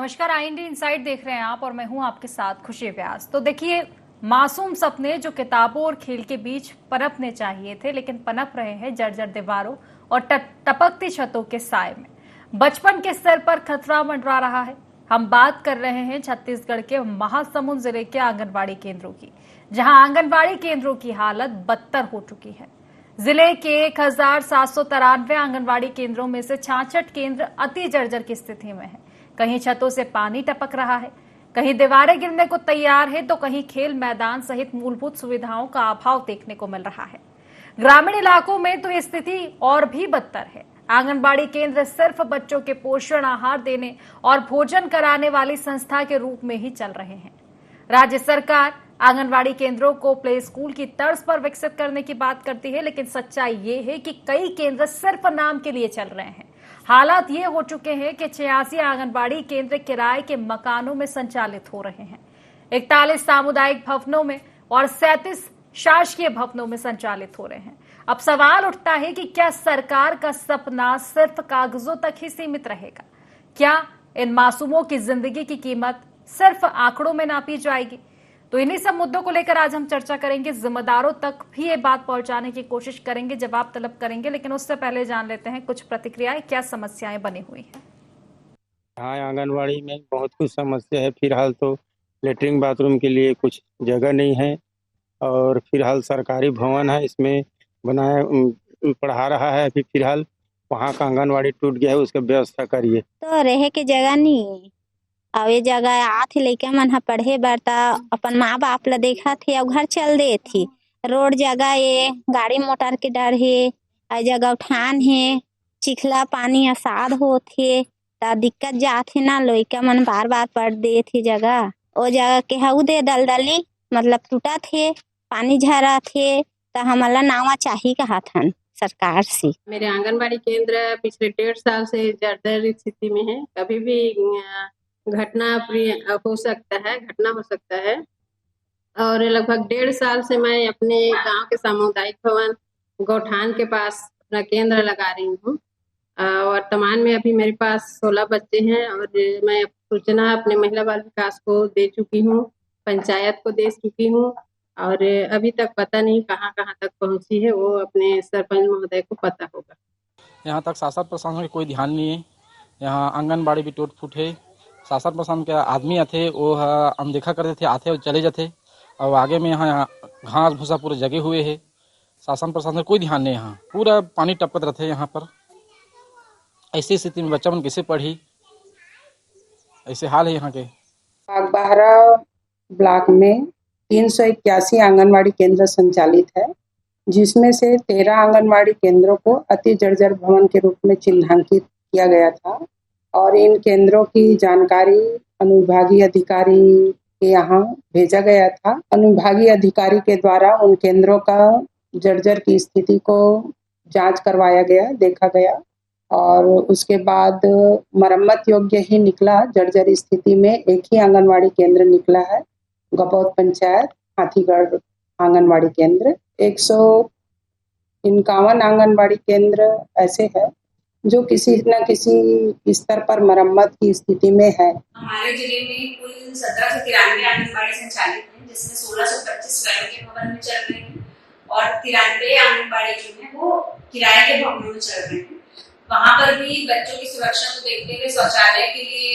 नमस्कार, IND inside देख रहे हैं आप और मैं हूं आपके साथ खुशी व्यास। तो देखिए, मासूम सपने जो किताबों और खेल के बीच पनपने चाहिए थे, लेकिन पनप रहे हैं जर्जर दीवारों और टपकती छतों के साए में। बचपन के स्तर पर खतरा मंडरा रहा है। हम बात कर रहे हैं छत्तीसगढ़ के महासमुंद जिले के आंगनबाड़ी केंद्रों की, जहां आंगनबाड़ी केंद्रों की हालत बदतर हो चुकी है। जिले के 1793 आंगनबाड़ी केंद्रों में से 66 केंद्र अति जर्जर की स्थिति में है। कहीं छतों से पानी टपक रहा है, कहीं दीवारें गिरने को तैयार है, तो कहीं खेल मैदान सहित मूलभूत सुविधाओं का अभाव देखने को मिल रहा है। ग्रामीण इलाकों में तो ये स्थिति और भी बदतर है। आंगनबाड़ी केंद्र सिर्फ बच्चों के पोषण आहार देने और भोजन कराने वाली संस्था के रूप में ही चल रहे हैं। राज्य सरकार आंगनबाड़ी केंद्रों को प्ले स्कूल की तर्ज पर विकसित करने की बात करती है, लेकिन सच्चाई ये है कि कई केंद्र सिर्फ नाम के लिए चल रहे हैं। हालात ये हो चुके हैं कि 86 आंगनबाड़ी केंद्र किराए के मकानों में संचालित हो रहे हैं, 41 सामुदायिक भवनों में और 37 शासकीय भवनों में संचालित हो रहे हैं। अब सवाल उठता है कि क्या सरकार का सपना सिर्फ कागजों तक ही सीमित रहेगा? क्या इन मासूमों की जिंदगी की कीमत सिर्फ आंकड़ों में नापी जाएगी? तो इन्हीं सब मुद्दों को लेकर आज हम चर्चा करेंगे। जिम्मेदारों तक भी ये बात पहुंचाने की कोशिश करेंगे, जवाब तलब करेंगे, लेकिन उससे पहले जान लेते हैं कुछ प्रतिक्रियाएं, क्या समस्याएं बनी हुई हैं। हाँ, आंगनवाड़ी में बहुत कुछ समस्या है। फिलहाल तो लेटरिन बाथरूम के लिए कुछ जगह नहीं है और फिलहाल सरकारी भवन है, इसमें बनाया पढ़ा रहा है। अभी फिलहाल वहाँ का आंगनवाड़ी टूट गया है, उसका व्यवस्था करिए। तो रहे के जगह नहीं और ये जगह आथे लइका मन ह पढ़े बर ता अपन माँ बाप ला देखा थे और घर चल दे थी। रोड जगह ये गाड़ी मोटर के डर है, जगह उठान है, चिखला पानी असाद होथे ता दिक्कत जाथे ना। लइका मन बार बार पढ़ दे थी जगह ओ जगह के हऊ दे दलदली मतलब टूटा थे, पानी झरा थे ता हमला नावा चाही कहत हन सरकार से। मेरे आंगनबाड़ी केंद्र पिछले 1.5 साल से जर्जर स्थिति में है। कभी भी घटना हो सकता है और लगभग 1.5 साल से मैं अपने गांव के सामुदायिक भवन गौठान के पास अपना केंद्र लगा रही हूँ। वर्तमान में अभी मेरे पास 16 बच्चे हैं और मैं सूचना अपने महिला बाल विकास को दे चुकी हूँ, पंचायत को दे चुकी हूँ और अभी तक पता नहीं कहाँ तक पहुँची है, वो अपने सरपंच महोदय को पता होगा। यहाँ तक शासन प्रशासन का कोई ध्यान नहीं है। यहाँ आंगनबाड़ी भी टूट फूट है। शासन प्रशासन के आदमी आते वो अनदेखा करते थे, आते और चले जाते और आगे में यहाँ घास भूसा पूरे जगे हुए है। शासन प्रशासन कोई ध्यान नहीं, यहाँ पूरा पानी टपकत रहते। यहाँ पर ऐसी स्थिति में बच्चा मन कैसे पढ़ी, ऐसे हाल है यहाँ के। बागबाहरा ब्लॉक में 381 आंगनवाड़ी केंद्र संचालित है, जिसमें से 13 आंगनवाड़ी केंद्रों को अति जर्जर भवन के रूप में चिन्हांकित किया गया था और इन केंद्रों की जानकारी अनुविभागीय अधिकारी के यहाँ भेजा गया था। अनुविभागीय अधिकारी के द्वारा उन केंद्रों का जर्जर की स्थिति को जांच करवाया गया, देखा गया और उसके बाद मरम्मत योग्य ही निकला। जर्जर स्थिति में एक ही आंगनवाड़ी केंद्र निकला है, गपौत पंचायत हाथीगढ़ आंगनवाड़ी केंद्र। 151 आंगनवाड़ी केंद्र ऐसे है जो किसी न किसी स्तर पर मरम्मत की स्थिति में है। हमारे जिले में कुल 1793 आंगनबाड़ी संचालित है, जिसमें 1625 स्वयं के भवन में चल रहे हैं और 93 आंगनबाड़ी जो है वो किराए के भवनों में चल रहे हैं। वहाँ पर भी बच्चों की सुरक्षा को देखते हुए शौचालय के लिए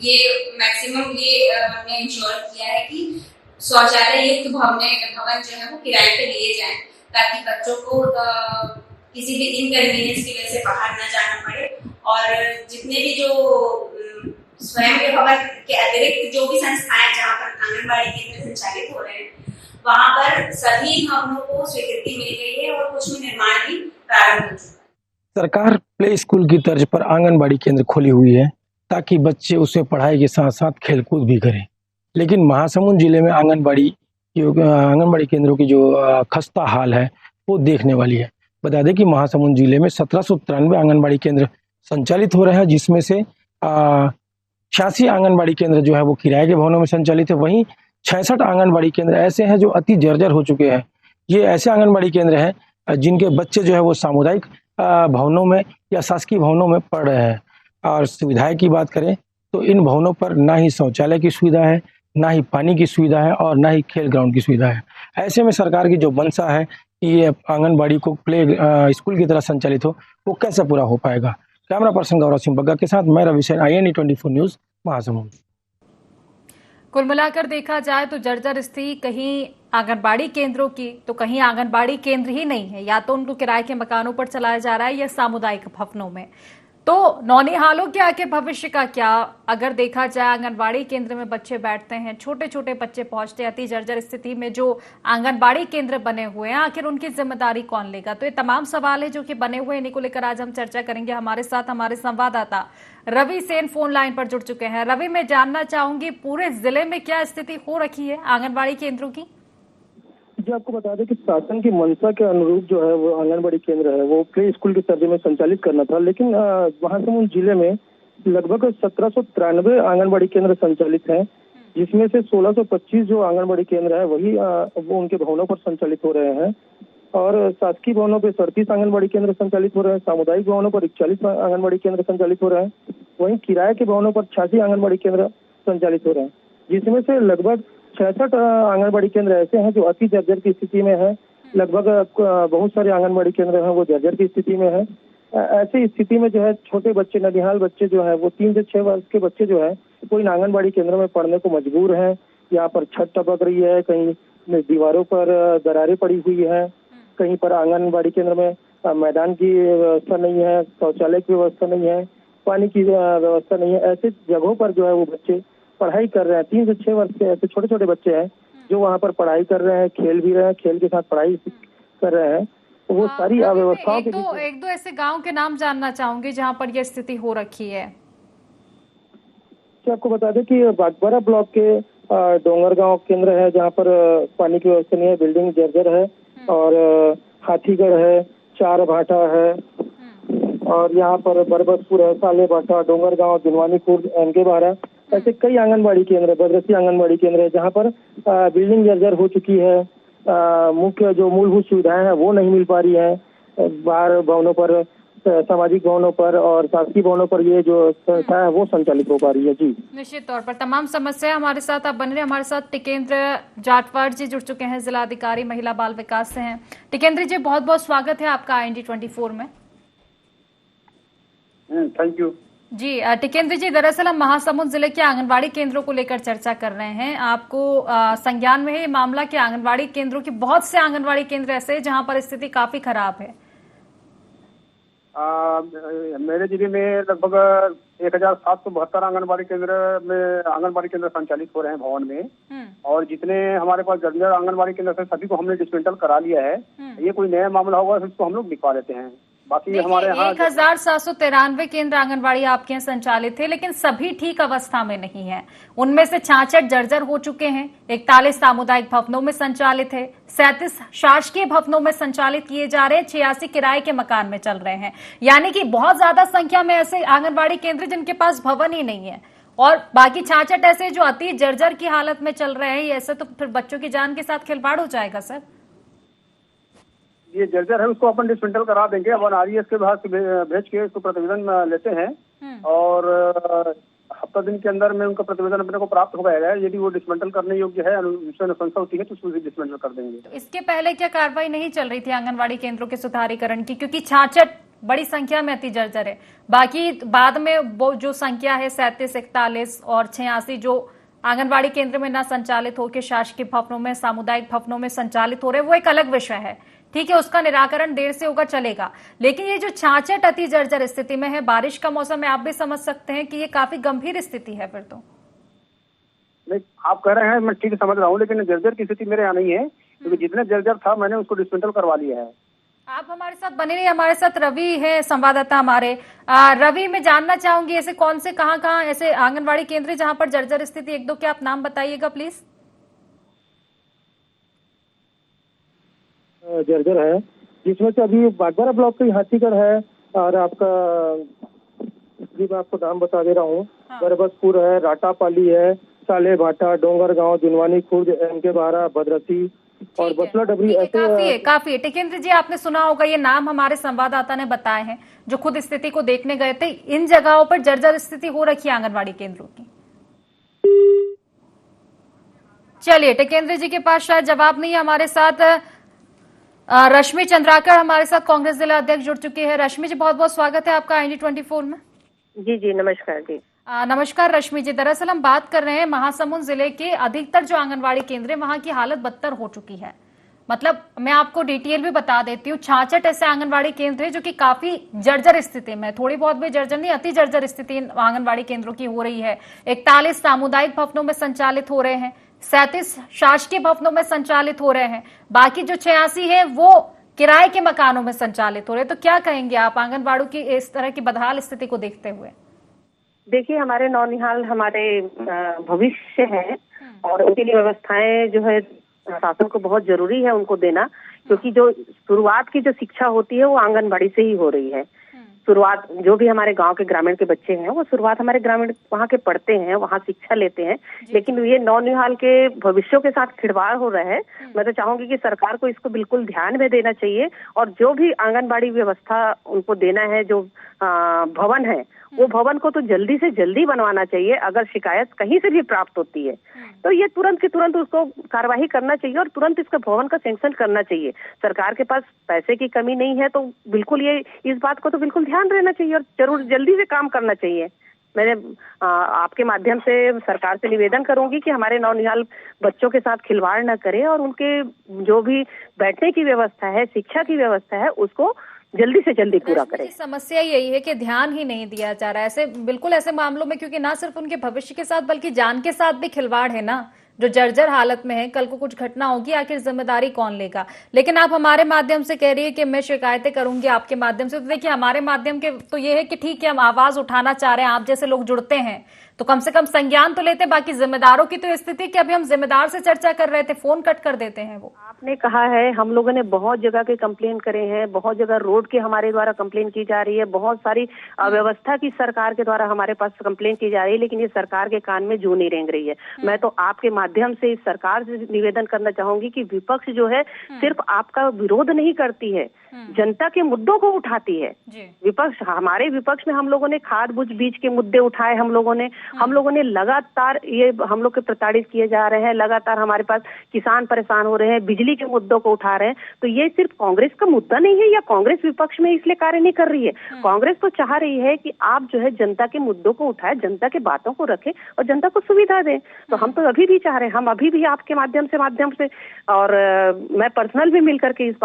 ये मैक्सिमम हमने इंश्योर किया है कि शौचालय युक्त भवन जो है वो किराए पे लिए जाएं, ताकि बच्चों को किसी भी इनकन्वीनियंस की वजह से बाहर न जाना पड़े। और जितने भी जो स्वयं के भवन के अतिरिक्त जो भी संस्थाएं जहाँ पर आंगनबाड़ी केंद्र संचालित हो रहे हैं, वहाँ पर सभी भवनों को स्वीकृति मिल गई है और कुछ में निर्माण भी प्रारंभ हो चुका है। सरकार प्ले स्कूल की तर्ज पर आंगनबाड़ी केंद्र खोली हुई है ताकि बच्चे उसमें पढ़ाई के साथ साथ खेलकूद भी करें, लेकिन महासमुंद जिले में आंगनबाड़ी केंद्रों की जो खस्ता हाल है वो देखने वाली है। बता दें कि महासमुंद जिले में 1793 आंगनबाड़ी केंद्र संचालित हो रहे हैं, जिसमें से 86 आंगनबाड़ी केंद्र जो है वो किराए के भवनों में संचालित है। वहीं 66 आंगनबाड़ी केंद्र ऐसे हैं जो अति जर्जर हो चुके हैं। ये ऐसे आंगनबाड़ी केंद्र हैं जिनके बच्चे जो है वो सामुदायिक भवनों में या शासकीय भवनों में पढ़ रहे हैं। और सुविधाएं की बात करें तो इन भवनों पर ना ही शौचालय की सुविधा है, ना ही पानी की सुविधा है और ना ही खेल ग्राउंड की सुविधा है। ऐसे में सरकार की जो मंशा है कि ये आंगनबाड़ी को स्कूल की तरह संचालित हो, वो कैसे पूरा हो पाएगा। कैमरा पर्सन गौरव सिंह बग्गा के साथ मैं रवि सेन, INE 24 न्यूज, महासमुंद। कुल मिलाकर देखा जाए तो जर्जर स्थिति कहीं आंगनबाड़ी केंद्रों की तो कहीं आंगनबाड़ी केंद्र ही नहीं है, या तो उनको किराए के मकानों पर चलाया जा रहा है या सामुदायिक भवनों में। तो नौनिहालों के आगे भविष्य का क्या? अगर देखा जाए आंगनबाड़ी केंद्र में बच्चे बैठते हैं, छोटे छोटे बच्चे पहुंचते हैं, अति जर्जर स्थिति में जो आंगनबाड़ी केंद्र बने हुए हैं, आखिर उनकी जिम्मेदारी कौन लेगा? तो ये तमाम सवाल है जो कि बने हुए हैं, इन्हीं को लेकर आज हम चर्चा करेंगे। हमारे साथ हमारे संवाददाता रवि सेन फोन लाइन पर जुड़ चुके हैं। रवि, मैं जानना चाहूंगी पूरे जिले में क्या स्थिति हो रखी है आंगनबाड़ी केंद्रों की? जी, आपको बता दें कि शासन की मंशा के अनुरूप जो है वो आंगनबाड़ी केंद्र है वो प्ले स्कूल के दर्जे में संचालित करना था, लेकिन महासमुंद जिले में लगभग 1793 आंगनबाड़ी केंद्र संचालित हैं, जिसमें से 1625 जो आंगनबाड़ी केंद्र है वही वो उनके भवनों पर संचालित हो रहे हैं और शासकीय भवनों पर 37 आंगनबाड़ी केंद्र संचालित हो रहे हैं, सामुदायिक भवनों पर 41 आंगनबाड़ी केंद्र संचालित हो रहे हैं, वहीं किराए के भवनों पर 86 आंगनबाड़ी केंद्र संचालित हो रहे हैं, जिसमें से लगभग 66 आंगनबाड़ी केंद्र ऐसे हैं जो अति जर्जर की स्थिति में है। लगभग बहुत सारे आंगनबाड़ी केंद्र हैं वो जर्जर की स्थिति में है। ऐसी स्थिति में जो है छोटे बच्चे, ननिहाल बच्चे जो है वो 3 से 6 वर्ष के बच्चे जो है वो इन आंगनबाड़ी केंद्रों में पढ़ने को मजबूर हैं। यहाँ पर छत टपक रही है, कहीं दीवारों पर दरारें पड़ी हुई है, कहीं पर आंगनबाड़ी केंद्र में मैदान की व्यवस्था नहीं है, शौचालय की व्यवस्था नहीं है, पानी की व्यवस्था नहीं है। ऐसे जगहों पर जो है वो बच्चे पढ़ाई कर रहे हैं। 3 से 6 वर्ष के ऐसे छोटे छोटे बच्चे हैं जो वहाँ पर पढ़ाई कर रहे हैं, खेल भी रहे हैं, खेल के साथ पढ़ाई कर रहे हैं। तो वो सारी अव्यवस्थाओं के एक दो ऐसे गांव के नाम जानना चाहूंगी जहाँ पर यह स्थिति हो रखी है। आपको बता दें कि बागबारा ब्लॉक के डोंगर गांव केंद्र है जहाँ पर पानी की व्यवस्था नहीं है, बिल्डिंग जर्जर है और हाथीगढ़ है, चार भाटा है और यहाँ पर बरबसपुर है, साले भाटा, डोंगर गांव, दिनवानीपुर, एनके बारा, ऐसे कई आंगनबाड़ी केंद्र, बदरसी आंगनबाड़ी केंद्र है जहाँ पर बिल्डिंग जर्जर हो चुकी है। मुख्य जो मूलभूत सुविधाएं हैं वो नहीं मिल पा रही है। बाहर भवनों पर, सामाजिक भवनों पर और शासकीय भवनों पर ये जो संस्था है वो संचालित हो पा रही है। जी, निश्चित तौर पर तमाम समस्या हमारे साथ आप बन रहे हैं। हमारे साथ टिकेंद्र जाटवाड़ जी जुड़ चुके हैं, जिला अधिकारी महिला बाल विकास से हैं। टिकेंद्र जी, बहुत बहुत स्वागत है आपका INE 24 में। थैंक यू जी। टिकेंद्र जी, दरअसल हम महासमुंद जिले के आंगनबाड़ी केंद्रों को लेकर चर्चा कर रहे हैं। आपको संज्ञान में है ये मामला कि आंगनबाड़ी केंद्रों की बहुत से आंगनबाड़ी केंद्र ऐसे हैं जहां पर स्थिति काफी खराब है। मेरे जिले में लगभग 1772 आंगनबाड़ी केंद्र संचालित हो रहे हैं भवन में, और जितने हमारे पास जर्जर आंगनबाड़ी केंद्र है सभी को हमने डिसमेंटल करा लिया है। ये कोई नया मामला होगा तो इसको हम लोग लिखवा लेते हैं। बाकी हमारे यहाँ 1793 केंद्र आंगनबाड़ी आपके यहाँ संचालित थे, लेकिन सभी ठीक अवस्था में नहीं है। उनमें से 66 जर्जर हो चुके हैं, 41 सामुदायिक भवनों में संचालित है, 37 शासकीय भवनों में संचालित किए जा रहे हैं, 86 किराए के मकान में चल रहे हैं। यानी कि बहुत ज्यादा संख्या में ऐसे आंगनबाड़ी केंद्र जिनके पास भवन ही नहीं है, और बाकी 66 ऐसे जो अति जर्जर की हालत में चल रहे हैं। ऐसे तो फिर बच्चों की जान के साथ खिलवाड़ हो जाएगा सर। ये जर्जर है उसको अपन डिसमेंटल करा देंगे, अपन RES के बाद भेज के इसको प्रतिवेदन लेते हैं और हफ्ता दिन के अंदर में उनका प्रतिवेदन अपने को प्राप्त हो गया है। यदि वो डिसमेंटल करने योग्य है, अनुशंसा होती है तो उसको डिसमेंटल कर देंगे। तो इसके पहले क्या कार्रवाई नहीं चल रही थी आंगनबाड़ी केंद्रों के सुधारीकरण की? क्योंकि 66 बड़ी संख्या में अति जर्जर है, बाकी बाद में वो जो संख्या है 37, 41 और 86 जो आंगनबाड़ी केंद्र में न संचालित होकर शासकीय भवनों में, सामुदायिक भवनों में संचालित हो रहे, वो एक अलग विषय है। ठीक है, उसका निराकरण देर से होगा, चलेगा। लेकिन ये जो 66 अति जर्जर स्थिति में है, बारिश का मौसम है, आप भी समझ सकते हैं कि ये काफी गंभीर स्थिति है। फिर तो नहीं, आप कह रहे हैं मैं ठीक समझ रहा हूँ, लेकिन जर्जर की स्थिति मेरे यहाँ नहीं है, क्योंकि जितने जर्जर था मैंने उसको डिसमेंटल करवा लिया है। आप हमारे साथ बने रहिए। हमारे साथ रवि है, संवाददाता हमारे। रवि, मैं जानना चाहूंगी ऐसे कौन से कहाँ ऐसे आंगनबाड़ी केंद्र जहां पर जर्जर स्थिति, एक दो क्या आप नाम बताइएगा प्लीज। जर्जर है, जिसमें से अभी बागबारा ब्लॉक की हाथीगढ़ है और आपका मैं आपको नाम बता दे रहा हूँ, बरबसपुर है, राटापाली है, साले भाटा, डोंगर गांव, जुनवानी खुर्द, MK बारा, भद्रसी और ठीक है, बसला डबरी ठीक है, ऐसे काफी है, काफी है। टिकेंद्र जी, आपने सुना होगा, ये नाम हमारे संवाददाता ने बताए हैं जो खुद स्थिति को देखने गए थे। इन जगहों पर जर्जर स्थिति हो रखी है आंगनबाड़ी केंद्रों की। चलिए, टिकेंद्र जी के पास शायद जवाब नहीं है। हमारे साथ रश्मि चंद्राकर हमारे साथ कांग्रेस जिला अध्यक्ष जुड़ चुकी है। रश्मि जी, बहुत बहुत स्वागत है आपका IND24 में। जी जी, नमस्कार जी। नमस्कार रश्मि जी, दरअसल हम बात कर रहे हैं महासमुंद जिले के अधिकतर जो आंगनबाड़ी केंद्र है वहां की हालत बदतर हो चुकी है। मतलब मैं आपको डिटेल भी बता देती हूँ, 66 ऐसे आंगनबाड़ी केंद्र है जो कि काफी जर्जर स्थिति में, थोड़ी बहुत भी जर्जर नहीं, अति जर्जर स्थिति आंगनबाड़ी केंद्रों की हो रही है। 41 सामुदायिक भवनों में संचालित हो रहे हैं, 37 शासकीय भवनों में संचालित हो रहे हैं, बाकी जो 86 है वो किराए के मकानों में संचालित हो रहे हैं। तो क्या कहेंगे आप आंगनबाड़ी की इस तरह की बदहाल स्थिति को देखते हुए? देखिए, हमारे नौनिहाल हमारे भविष्य है और उनके लिए व्यवस्थाएं जो है शासन को बहुत जरूरी है उनको देना, क्योंकि जो शुरुआत की जो शिक्षा होती है वो आंगनबाड़ी से ही हो रही है। शुरुआत जो भी हमारे गांव के ग्रामीण के बच्चे हैं वो शुरुआत हमारे ग्रामीण वहाँ के पढ़ते हैं, वहाँ शिक्षा लेते हैं, लेकिन ये नौनिहाल के भविष्यों के साथ खिलवाड़ हो रहा है। मैं तो चाहूंगी कि सरकार को इसको बिल्कुल ध्यान में देना चाहिए और जो भी आंगनबाड़ी व्यवस्था उनको देना है, जो भवन है वो भवन को तो जल्दी से जल्दी बनवाना चाहिए। अगर शिकायत कहीं से भी प्राप्त होती है तो ये तुरंत के तुरंत उसको कार्रवाई करना चाहिए और तुरंत इसका भवन का सैंक्शन करना चाहिए। सरकार के पास पैसे की कमी नहीं है तो बिल्कुल ये इस बात को तो बिल्कुल ध्यान रहना चाहिए और जरूर जल्दी से काम करना चाहिए। मैंने आपके माध्यम से सरकार से निवेदन करूंगी कि हमारे नौनिहाल बच्चों के साथ खिलवाड़ न करे और उनके जो भी बैठने की व्यवस्था है, शिक्षा की व्यवस्था है, उसको जल्दी से जल्दी पूरा करें। समस्या यही है कि ध्यान ही नहीं दिया जा रहा है ऐसे, बिल्कुल ऐसे मामलों में, क्योंकि ना सिर्फ उनके भविष्य के साथ बल्कि जान के साथ भी खिलवाड़ है ना, जो जर्जर हालत में है। कल को कुछ घटना होगी, आखिर जिम्मेदारी कौन लेगा? लेकिन आप हमारे माध्यम से कह रही है कि मैं शिकायतें करूंगी आपके माध्यम से। तो देखिए, हमारे माध्यम के तो ये है कि ठीक है, हम आवाज उठाना चाह रहे हैं, आप जैसे लोग जुड़ते हैं तो कम से कम संज्ञान तो लेते। बाकी जिम्मेदारों की तो स्थिति कि अभी हम जिम्मेदार से चर्चा कर रहे थे, फोन कट कर देते हैं। वो आपने कहा है, हम लोगों ने बहुत जगह के कंप्लेन करे हैं, बहुत जगह रोड के हमारे द्वारा कंप्लेन की जा रही है, बहुत सारी अव्यवस्था की सरकार के द्वारा हमारे पास कंप्लेन की जा रही है, लेकिन ये सरकार के कान में जू नहीं रेंग रही है। मैं तो आपके माध्यम से इस सरकार से निवेदन करना चाहूंगी कि विपक्ष जो है सिर्फ आपका विरोध नहीं करती है, जनता के मुद्दों को उठाती है। विपक्ष, हमारे विपक्ष में हम लोगों ने खाद बीज के मुद्दे उठाए, हम लोगों ने लगातार ये हम लोग के प्रताड़ित किए जा रहे हैं, लगातार हमारे पास किसान परेशान हो रहे हैं, बिजली के मुद्दों को उठा रहे हैं। तो ये सिर्फ कांग्रेस का मुद्दा नहीं है या कांग्रेस विपक्ष में इसलिए कार्य नहीं कर रही है। कांग्रेस तो चाह रही है कि आप जो है जनता के मुद्दों को उठाए, जनता के बातों को रखें और जनता को सुविधा दें। तो हम तो अभी भी चाह रहे हैं, हम अभी भी आपके माध्यम से और मैं पर्सनल भी मिलकर के इस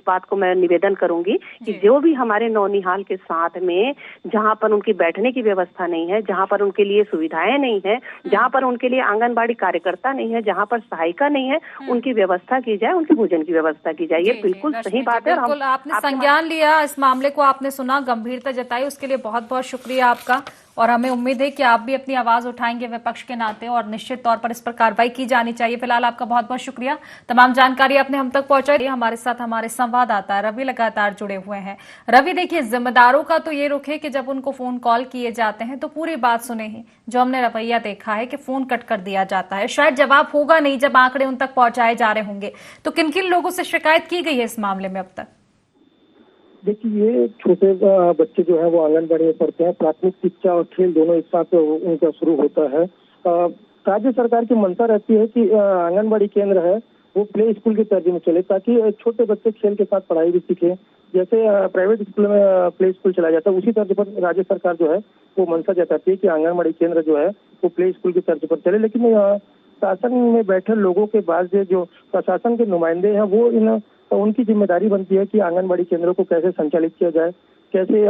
बात को मैं निवेदन करूंगी कि जो भी हमारे नौनिहाल के साथ में जहां पर उनकी बैठने की व्यवस्था नहीं है, जहां पर उनके लिए सुविधाएं नहीं है, जहां पर उनके लिए आंगनबाड़ी कार्यकर्ता नहीं है, जहां पर सहायिका नहीं है, उनकी व्यवस्था की जाए, उनके भोजन की व्यवस्था की जाए। ये बिल्कुल सही बात है। बिल्कुल आपने संज्ञान लिया, इस मामले को आपने सुना, गंभीरता जताई, उसके लिए बहुत बहुत शुक्रिया आपका। और हमें उम्मीद है कि आप भी अपनी आवाज उठाएंगे विपक्ष के नाते और निश्चित तौर पर इस पर कार्रवाई की जानी चाहिए। फिलहाल आपका बहुत बहुत शुक्रिया, तमाम जानकारी आपने हम तक पहुंचाई। हमारे साथ हमारे संवाददाता रवि लगातार जुड़े हुए हैं। रवि, देखिए, जिम्मेदारों का तो ये रुख है कि जब उनको फोन कॉल किए जाते हैं तो पूरी बात सुने ही, जो हमने रवैया देखा है कि फोन कट कर दिया जाता है, शायद जवाब होगा नहीं जब आंकड़े उन तक पहुंचाए जा रहे होंगे। तो किन किन लोगों से शिकायत की गई है इस मामले में अब तक? देखिए, ये छोटे बच्चे जो है वो आंगनबाड़ी में पढ़ते हैं, प्राथमिक शिक्षा और खेल दोनों एक साथ उनका शुरू होता है। राज्य सरकार की मंशा रहती है कि आंगनबाड़ी केंद्र है वो प्ले स्कूल के दर्जे में चले, ताकि छोटे बच्चे खेल के साथ पढ़ाई भी सीखे। जैसे प्राइवेट स्कूल में प्ले स्कूल चलाया जाता है, उसी तर्ज पर राज्य सरकार जो है वो मंशा जताती है कि आंगनबाड़ी केंद्र जो है वो प्ले स्कूल के तर्ज पर चले। लेकिन शासन में बैठे लोगों के बाद जो प्रशासन के नुमाइंदे हैं वो उनकी जिम्मेदारी बनती है कि आंगनबाड़ी केंद्रों को कैसे संचालित किया जाए, कैसे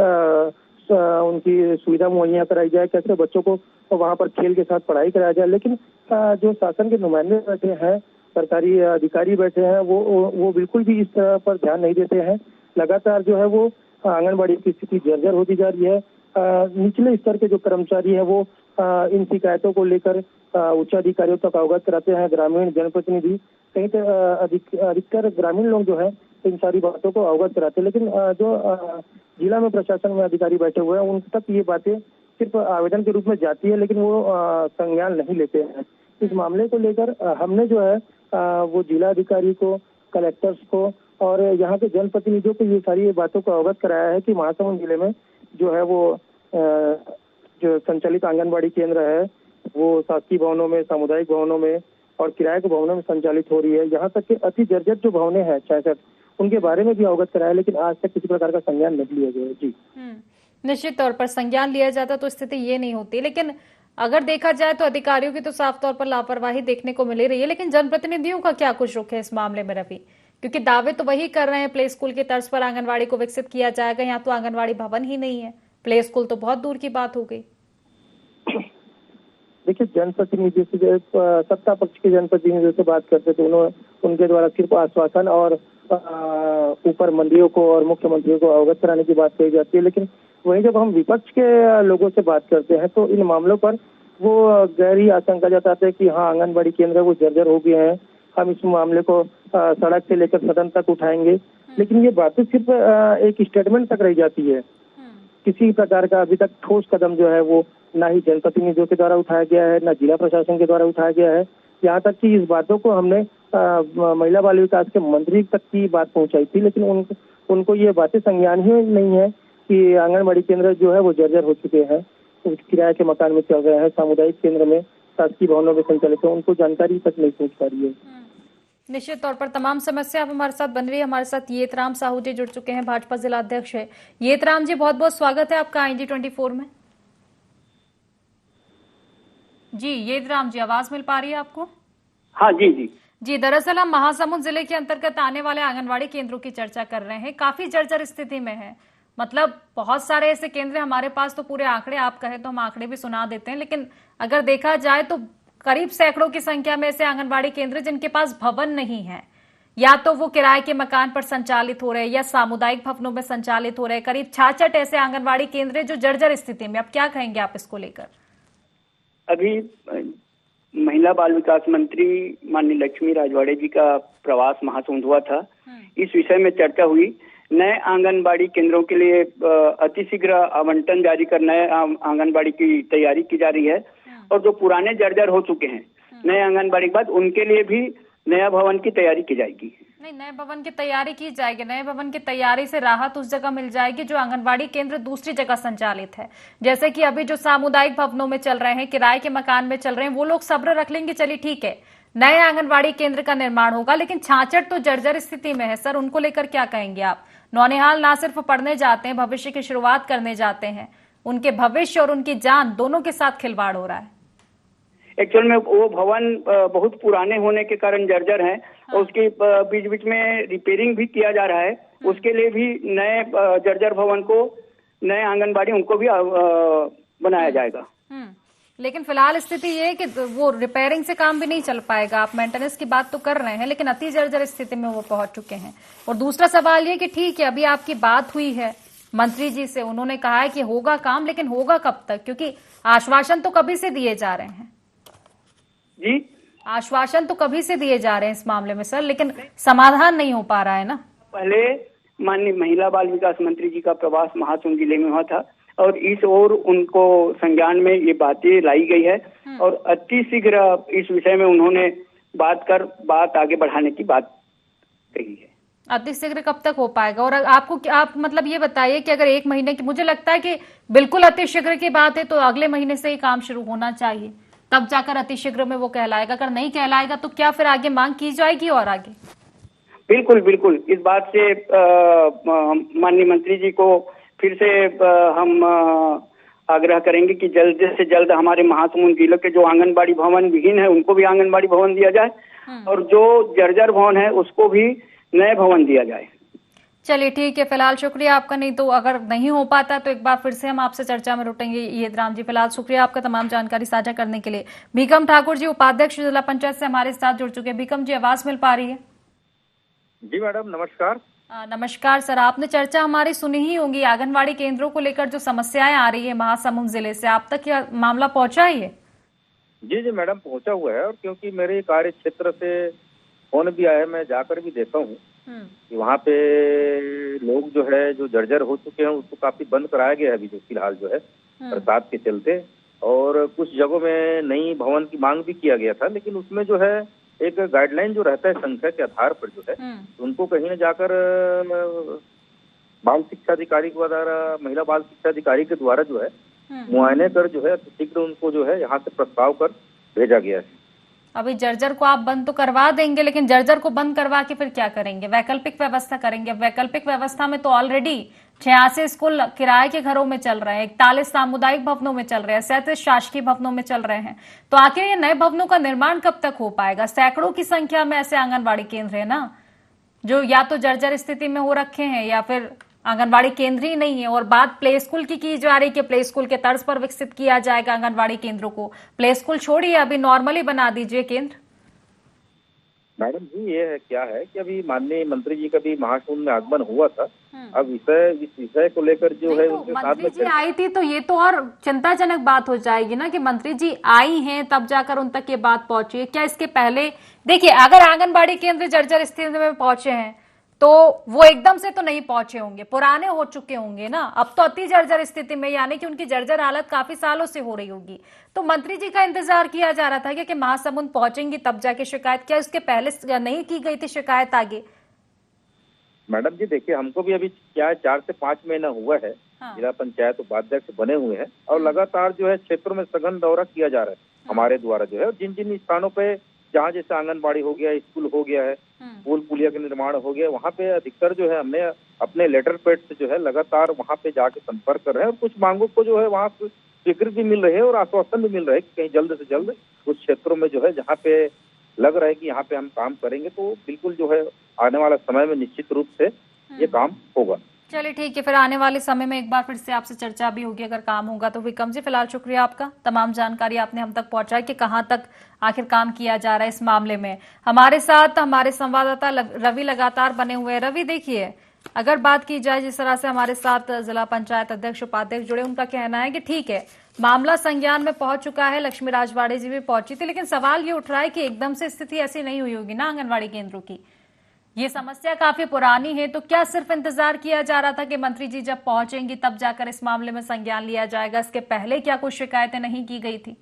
उनकी सुविधा मुहैया कराई जाए, कैसे बच्चों को वहां पर खेल के साथ पढ़ाई कराया जाए। लेकिन जो शासन के नुमाइंदे बैठे हैं, सरकारी अधिकारी बैठे हैं, वो बिल्कुल भी इस तरह पर ध्यान नहीं देते हैं। लगातार जो है वो आंगनबाड़ी की स्थिति जर्जर होती जा रही है। निचले स्तर के जो कर्मचारी है वो इन शिकायतों को लेकर उच्च अधिकारियों तक अवगत कराते हैं, ग्रामीण जनप्रतिनिधि, कहीं अधिकतर ग्रामीण लोग जो है इन सारी बातों को अवगत कराते हैं। लेकिन जो जिला में प्रशासन में अधिकारी बैठे हुए हैं उन तक ये बातें सिर्फ आवेदन के रूप में जाती है, लेकिन वो संज्ञान नहीं लेते हैं। इस मामले को लेकर हमने जो है वो जिला अधिकारी को, कलेक्टर्स को और यहाँ के जनप्रतिनिधियों को ये सारी बातों को अवगत कराया है कि महासमुंद जिले में जो है वो जो संचालित आंगनबाड़ी केंद्र है वो शासकीय भवनों में, सामुदायिक भवनों में और किराए के भवनों में संचालित हो रही है। यहाँ तक कि अति जर्जर जो भवनें हैं 66, उनके बारे में भी अवगत कराया, लेकिन आज तक किसी प्रकार का संज्ञान नहीं लिया गया है। जी निश्चित तौर पर संज्ञान लिया जाता तो स्थिति ये नहीं होती, लेकिन अगर देखा जाए तो अधिकारियों की तो साफ तौर पर लापरवाही देखने को मिल रही है। लेकिन जनप्रतिनिधियों का क्या कुछ रुख है इस मामले में रवि? क्योंकि दावे तो वही कर रहे हैं, प्ले स्कूल की तर्ज पर आंगनबाड़ी को विकसित किया जाएगा। यहाँ तो आंगनबाड़ी भवन ही नहीं है, प्ले स्कूल तो बहुत दूर की बात हो गई। देखिए, जनप्रतिनिधियों से, सत्ता पक्ष के जनप्रतिनिधियों से बात करते थे, उनके द्वारा सिर्फ आश्वासन और ऊपर मंत्रियों को और मुख्यमंत्रियों को अवगत कराने की बात कही जाती है। लेकिन वहीं जब हम विपक्ष के लोगों से बात करते हैं तो इन मामलों पर वो गहरी आशंका जताते हैं कि हाँ, आंगनबाड़ी केंद्र वो जर्जर हो गए हैं, हम इस मामले को सड़क से लेकर सदन तक उठाएंगे। लेकिन ये बातें सिर्फ एक स्टेटमेंट तक रह जाती है। किसी प्रकार का अभी तक ठोस कदम जो है वो ना ही जनप्रतिनिधियों के द्वारा उठाया गया है, ना जिला प्रशासन के द्वारा उठाया गया है। यहाँ तक कि इस बातों को हमने महिला बाल विकास के मंत्री तक की बात पहुंचाई थी, लेकिन उनको ये बातें संज्ञान ही नहीं है कि आंगनबाड़ी केंद्र जो है वो जर्जर हो चुके हैं, किराए के मकान में चल रहे हैं, सामुदायिक केंद्र में, शासकीय भवनों में संचालित है, उनको जानकारी तक नहीं पहुंच पा रही है। निश्चित तौर पर तमाम समस्या अब हमारे साथ बन रही है। हमारे साथ येतराम साहू जी जुड़ चुके हैं, भाजपा जिला अध्यक्ष है। येतराम जी, बहुत बहुत स्वागत है आपका ING24 में। जी येतराम जी, आवाज मिल पा रही है आपको? हाँ जी। जी, दरअसल हम महासमुंद जिले के अंतर्गत आने वाले आंगनबाड़ी केंद्रों की चर्चा कर रहे हैं। काफी जर्जर स्थिति में है, मतलब बहुत सारे ऐसे केंद्र हमारे पास, तो पूरे आंकड़े आप कहे तो हम आंकड़े भी सुना देते हैं, लेकिन अगर देखा जाए तो करीब सैकड़ों की संख्या में ऐसे आंगनबाड़ी केंद्र जिनके पास भवन नहीं है, या तो वो किराए के मकान पर संचालित हो रहे या सामुदायिक भवनों में संचालित हो रहे। करीब 66 ऐसे आंगनबाड़ी केंद्र जो जर्जर स्थिति में। अब क्या कहेंगे आप इसको लेकर? अभी महिला बाल विकास मंत्री माननीय लक्ष्मी राजवाड़े जी का प्रवास महासमुंद हुआ था। इस विषय में चर्चा हुई। नए आंगनबाड़ी केंद्रों के लिए अतिशीघ्र आवंटन जारी कर नए आंगनबाड़ी की तैयारी की जा रही है, और जो पुराने जर्जर हो चुके हैं नए आंगनबाड़ी के बाद, उनके लिए भी नया भवन की तैयारी की जाएगी। नहीं, नए भवन की तैयारी की जाएगी। नए भवन की तैयारी से राहत उस जगह मिल जाएगी जो आंगनबाड़ी केंद्र दूसरी जगह संचालित है। जैसे कि अभी जो सामुदायिक भवनों में चल रहे हैं, किराए के मकान में चल रहे हैं, वो लोग सब्र रख लेंगे, चलिए ठीक है, नए आंगनबाड़ी केंद्र का निर्माण होगा। लेकिन 66 तो जर्जर स्थिति में है सर, उनको लेकर क्या कहेंगे आप? नौनिहाल ना सिर्फ पढ़ने जाते हैं, भविष्य की शुरुआत करने जाते हैं, उनके भविष्य और उनकी जान दोनों के साथ खिलवाड़ हो रहा है। एक्चुअल में वो भवन बहुत पुराने होने के कारण जर्जर हैं, और उसके बीच बीच में रिपेयरिंग भी किया जा रहा है। उसके लिए भी नए जर्जर भवन को, नए आंगनबाड़ी उनको भी बनाया जाएगा। लेकिन फिलहाल स्थिति ये है कि वो रिपेयरिंग से काम भी नहीं चल पाएगा। आप मेंटेनेंस की बात तो कर रहे हैं, लेकिन अति जर्जर स्थिति में वो पहुंच चुके हैं। और दूसरा सवाल ये कि ठीक है, अभी आपकी बात हुई है मंत्री जी से, उन्होंने कहा है कि होगा काम, लेकिन होगा कब तक? क्योंकि आश्वासन तो कभी से दिए जा रहे हैं। जी, आश्वासन तो कभी से दिए जा रहे हैं इस मामले में सर, लेकिन समाधान नहीं हो पा रहा है ना। पहले माननीय महिला बाल विकास मंत्री जी का प्रवास महासमुंद जिले में हुआ था, और इस ओर उनको संज्ञान में ये बातें लाई गई है, और अतिशीघ्र इस विषय में उन्होंने बात आगे बढ़ाने की बात कही है। अतिशीघ्र कब तक हो पाएगा? और आपको आप मतलब ये बताइए कि अगर 1 महीने की, मुझे लगता है कि बिल्कुल अतिशीघ्र की बात है तो अगले महीने से ही काम शुरू होना चाहिए, तब जाकर अतिशीघ्र में वो कहलाएगा। अगर नहीं कहलाएगा तो क्या फिर आगे मांग की जाएगी और आगे? बिल्कुल इस बात से माननीय मंत्री जी को फिर से हम आग्रह करेंगे कि जल्द से जल्द हमारे महासमुंद जिले के जो आंगनबाड़ी भवन विहीन है उनको भी आंगनबाड़ी भवन दिया जाए, और जो जर्जर भवन है उसको भी नए भवन दिया जाए। चलिए ठीक है, फिलहाल शुक्रिया आपका। नहीं तो अगर नहीं हो पाता तो एक बार फिर से हम आपसे चर्चा में जुटेंगे। येतराम जी, फिलहाल शुक्रिया आपका तमाम जानकारी साझा करने के लिए। भीकम ठाकुर जी, उपाध्यक्ष जिला पंचायत से हमारे साथ जुड़ चुके हैं। भीकम जी, आवाज मिल पा रही है? जी मैडम, नमस्कार। नमस्कार सर, आपने चर्चा हमारी सुनी ही होगी आंगनबाड़ी केंद्रों को लेकर जो समस्याएं आ रही है महासमुंद जिले से, आप तक यह मामला पहुंचा है? जी मैडम, पहुंचा हुआ है, और क्योंकि मेरे कार्य क्षेत्र से फोन भी आया, मैं जाकर भी देखा हूँ कि वहाँ पे लोग जो है जो जर्जर हो चुके हैं उसको काफी बंद कराया गया है अभी जो फिलहाल जो है। बरसात के चलते, और कुछ जगहों में नई भवन की मांग भी किया गया था, लेकिन उसमें जो है एक गाइडलाइन जो रहता है संख्या के आधार पर जो है उनको कहीं न जाकर बाल शिक्षा अधिकारी के द्वारा, महिला बाल शिक्षा अधिकारी के द्वारा जो है मुआयने कर जो है शीघ्र उनको जो है यहाँ से प्रस्ताव कर भेजा गया है। अभी जर्जर को आप बंद तो करवा देंगे, लेकिन जर्जर को बंद करवा के फिर क्या करेंगे? वैकल्पिक व्यवस्था करेंगे। वैकल्पिक व्यवस्था में तो ऑलरेडी 86 स्कूल किराए के घरों में चल रहे हैं, 41 सामुदायिक भवनों में चल रहे हैं, 37 शासकीय भवनों में चल रहे हैं। तो आखिर ये नए भवनों का निर्माण कब तक हो पाएगा? सैकड़ों की संख्या में ऐसे आंगनबाड़ी केंद्र है ना जो या तो जर्जर स्थिति में हो रखे हैं या फिर आंगनबाड़ी केंद्र ही नहीं है। और बात प्ले स्कूल की जा रही है कि प्ले स्कूल के तर्ज पर विकसित किया जाएगा आंगनबाड़ी केंद्रों को। प्ले स्कूल छोड़िए, अभी नॉर्मली बना दीजिए केंद्र। मैडम जी, ये है क्या है कि अभी माननीय मंत्री जी का भी महाकुंभ में आगमन हुआ था। अब इस विषय को लेकर जो है उनके साथ मंत्री जी आई थी तो ये तो और चिंताजनक बात हो जाएगी ना कि मंत्री जी आई हैं तब जाकर उन तक ये बात पहुंची है। क्या इसके पहले देखिए, अगर आंगनबाड़ी केंद्र जर्जर स्थिति में पहुंचे हैं तो वो एकदम से तो नहीं पहुंचे होंगे, पुराने हो चुके होंगे ना। अब तो अति जर्जर स्थिति में, यानी कि उनकी जर्जर हालत काफी सालों से हो रही होगी। तो मंत्री जी का इंतजार किया जा रहा था कि महासमुंद पहुंचेंगी तब जाके शिकायत, क्या उसके पहले नहीं की गई थी शिकायत आगे? मैडम जी देखिए, हमको भी अभी क्या 4 से 5 महीना हुआ है जिला पंचायत उपाध्यक्ष बने हुए हैं, और लगातार जो है क्षेत्रों में सघन दौरा किया जा रहा है हमारे द्वारा जो है। जिन जिन स्थानों पे जहाँ जैसे आंगनबाड़ी हो गया, स्कूल हो गया है, पुल पुलिया का निर्माण हो गया, वहाँ पे अधिकतर जो है हमने अपने लेटर पैड से जो है लगातार वहाँ पे जाके संपर्क कर रहे हैं, और कुछ मांगों को जो है वहाँ से स्वीकृति भी मिल रही है और आश्वासन भी मिल रहा है कि कहीं जल्द से जल्द कुछ क्षेत्रों में जो है जहाँ पे लग रहा है कि यहाँ पे हम काम करेंगे तो बिल्कुल जो है आने वाला समय में निश्चित रूप से ये काम होगा। चलिए ठीक है, फिर आने वाले समय में एक बार फिर से आपसे चर्चा भी होगी अगर काम होगा तो। विक्रम जी, फिलहाल शुक्रिया आपका, तमाम जानकारी आपने हम तक पहुंचाई कि कहां तक आखिर काम किया जा रहा है इस मामले में। हमारे साथ हमारे संवाददाता रवि लगातार बने हुए हैं। रवि, देखिए, अगर बात की जाए जिस तरह से हमारे साथ जिला पंचायत अध्यक्ष उपाध्यक्ष जुड़े, उनका कहना है कि ठीक है, मामला संज्ञान में पहुंच चुका है, लक्ष्मी राजवाड़े जी भी पहुंची थी, लेकिन सवाल ये उठ रहा है कि एकदम से स्थिति ऐसी नहीं हुई होगी ना आंगनबाड़ी केंद्रों की। ये समस्या काफी पुरानी है, तो क्या सिर्फ इंतजार किया जा रहा था कि मंत्री जी जब पहुंचेंगी तब जाकर इस मामले में संज्ञान लिया जाएगा? इसके पहले क्या कुछ शिकायतें नहीं की गई थी?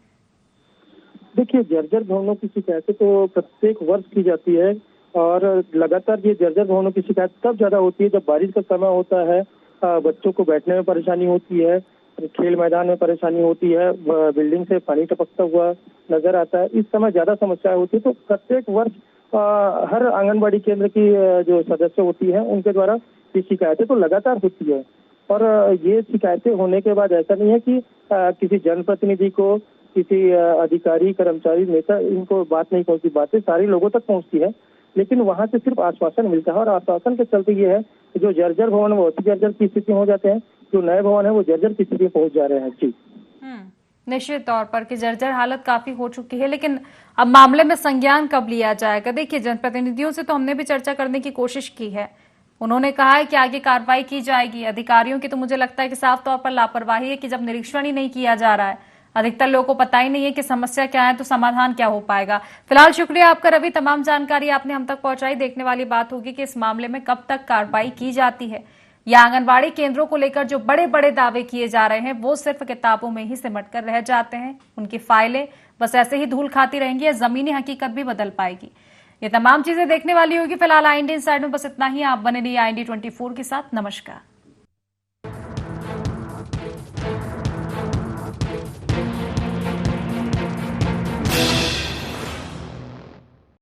देखिए, जर्जर भवनों की शिकायतें तो प्रत्येक वर्ष की जाती है, और लगातार ये जर्जर भवनों की शिकायत तब ज्यादा होती है जब बारिश का समय होता है, बच्चों को बैठने में परेशानी होती है, खेल मैदान में परेशानी होती है, बिल्डिंग से पानी टपकता हुआ नजर आता है। इस समय ज्यादा समस्या होती है। तो प्रत्येक वर्ष हर आंगनबाड़ी केंद्र की जो सदस्य होती है उनके द्वारा ये शिकायतें तो लगातार होती है, और ये शिकायतें होने के बाद ऐसा नहीं है कि किसी जनप्रतिनिधि को, किसी अधिकारी, कर्मचारी, नेता, इनको बात नहीं पहुंचती। बातें सारे लोगों तक पहुंचती है, लेकिन वहां से सिर्फ आश्वासन मिलता है, और आश्वासन के चलते ये है कि जो जर्जर भवन है वो अति जर्जर की स्थिति में हो जाते हैं, जो नए भवन है वो जर्जर की स्थिति में पहुंच जा रहे हैं। जी, निश्चित तौर पर कि जर्जर हालत काफी हो चुकी है, लेकिन अब मामले में संज्ञान कब लिया जाएगा? देखिए, जनप्रतिनिधियों से तो हमने भी चर्चा करने की कोशिश की है, उन्होंने कहा है कि आगे कार्रवाई की जाएगी। अधिकारियों की तो मुझे लगता है कि साफ तौर पर लापरवाही है कि जब निरीक्षण ही नहीं किया जा रहा है, अधिकतर लोगों को पता ही नहीं है कि समस्या क्या है, तो समाधान क्या हो पाएगा। फिलहाल शुक्रिया आपका रवि, तमाम जानकारी आपने हम तक पहुंचाई। देखने वाली बात होगी कि इस मामले में कब तक कार्रवाई की जाती है, या आंगनबाड़ी केंद्रों को लेकर जो बड़े बड़े दावे किए जा रहे हैं वो सिर्फ किताबों में ही सिमट कर रह जाते हैं, उनकी फाइलें बस ऐसे ही धूल खाती रहेंगी, या जमीनी हकीकत भी बदल पाएगी। ये तमाम चीजें देखने वाली होगी। फिलहाल IND इनसाइड में बस इतना ही। आप बने रहिए IND 24 के साथ। नमस्कार।